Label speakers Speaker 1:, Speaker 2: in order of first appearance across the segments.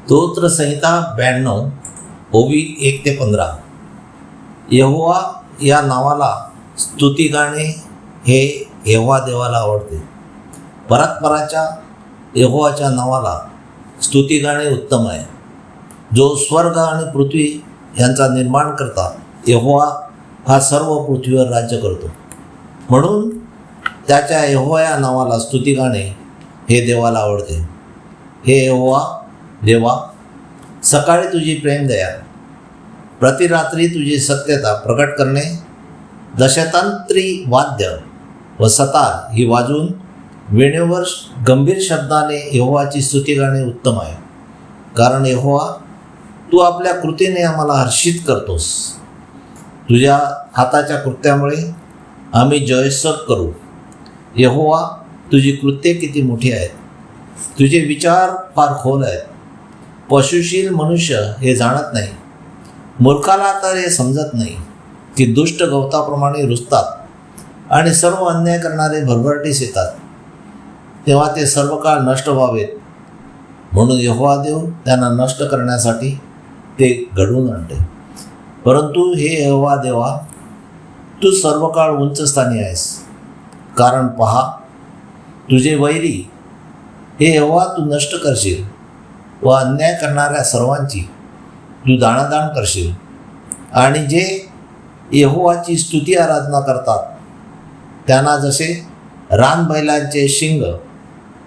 Speaker 1: स्तोत्र संहिता 92 ओवी 1 ते 15. यहोवा या नावाला स्तुती गाणे हे यहोवा देवाला आवडते. परात्पराच्या यहोवाच्या नावाला स्तुती गाणे उत्तम आहे. जो स्वर्ग आणि पृथ्वी यांचा निर्माण करता यहोवा हा सर्व पृथ्वीवर राज्य करतो. म्हणून त्याच्या यहोवा या नावाला स्तुती गाणे हे देवाला आवडते. हे यहोवा देवा, सकाळी तुझी प्रेमदया, प्रतिरात्री तुझी सत्यता प्रकट करणे, दशतंत्री वाद्य व सतार ही वाजवून वेणीवर गंभीर शब्दाने यहोवाची स्तुती गाणे उत्तम आहे. कारण यहोवा, तू आपल्या कृतीने आम्हाला हर्षित करतोस. तुझ्या हाताच्या कृत्यामुळे आम्ही जयस्वत करू. यहोवा, तुझी कृत्ये किती मोठी आहेत. तुझे विचार फार खोल आहेत. पशुशील मनुष्य हे जाणत नाही. मूर्खाला तर हे समजत नाही की दुष्ट गवताप्रमाणे रुजतात आणि सर्व अन्याय करणारे भरभराटीस येतात. तेव्हा ते सर्व काळ नष्ट व्हावेत. म्हणून यहोवा देव त्यांना नष्ट करण्यासाठी ते घडवून आणते. परंतु हे यहोवा देवा, तू सर्व काळ उंच स्थानी आहेस. कारण पहा, तुझे वैरी हे यहोवा तू नष्ट करशील व अन्याय करणाऱ्या सर्वांची तू दाणादाण करशील. आणि जे यहोवाची स्तुती आराधना करतात त्यांना जसे रानबैलांचे शिंग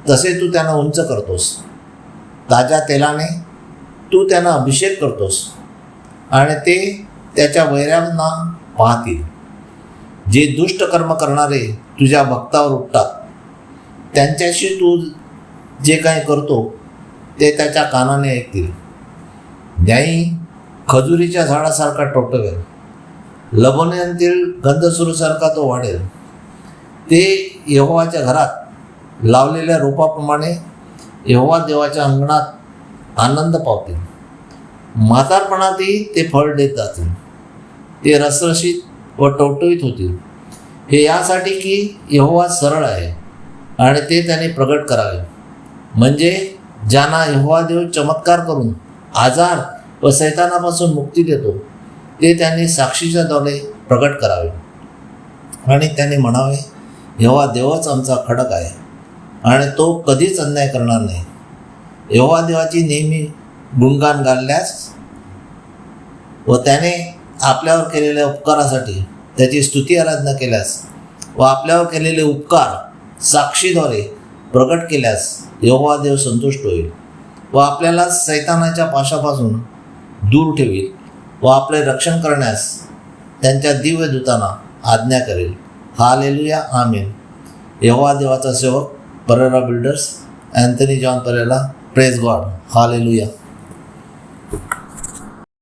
Speaker 1: तसे तू त्यांना उंच करतोस. ताज्या तेलाने तू त्यांना अभिषेक करतोस आणि ते त्याच्या वैऱ्यांना पाहतील. जे दुष्ट कर्म करणारे तुझ्या भक्तावर उठतात त्यांच्याशी तू जे काही करतो ते त्याच्या कानाने ऐकतील. न्यायी खजुरीच्या झाडासारखा टवटवेल, लबोनियनतील गंधसुरूसारखा तो वाढेल. ते यहोवाच्या घरात लावलेल्या रोपाप्रमाणे यहोवा देवाच्या अंगणात आनंद पावतील. म्हातारपणातही ते फळ देत जातील. ते रसरशीत व टवटवीत होतील. हे यासाठी की यहोवा सरळ आहे आणि ते त्याने प्रगट करावे. म्हणजे ज्यांना यहोवा देव चमत्कार करून आजार व सैतानापासून मुक्ती देतो ते त्यांनी साक्षीच्या द्वारे प्रगट करावे. आणि त्याने म्हणावे, यहोवा देवच आमचा खडक आहे आणि तो कधीच अन्याय करणार नाही. यहोवा देवाची नेहमी गुणगान गायल्यास व त्याने आपल्यावर केलेल्या उपकारासाठी त्याची स्तुती आराधना केल्यास व आपल्यावर केलेले उपकार साक्षीद्वारे प्रकट केल्यास यहोवा देव संतुष्ट होईल व आपल्याला सैतानाच्या पाशापासून दूर ठेवील व आपले रक्षण करण्यास त्यांच्या दिव्य दूतांना आज्ञा करेल. हालेलुया, आमीन. यहोवा देवाचा सेवक Perera builders, Anthony John Perera. Praise God. Hallelujah.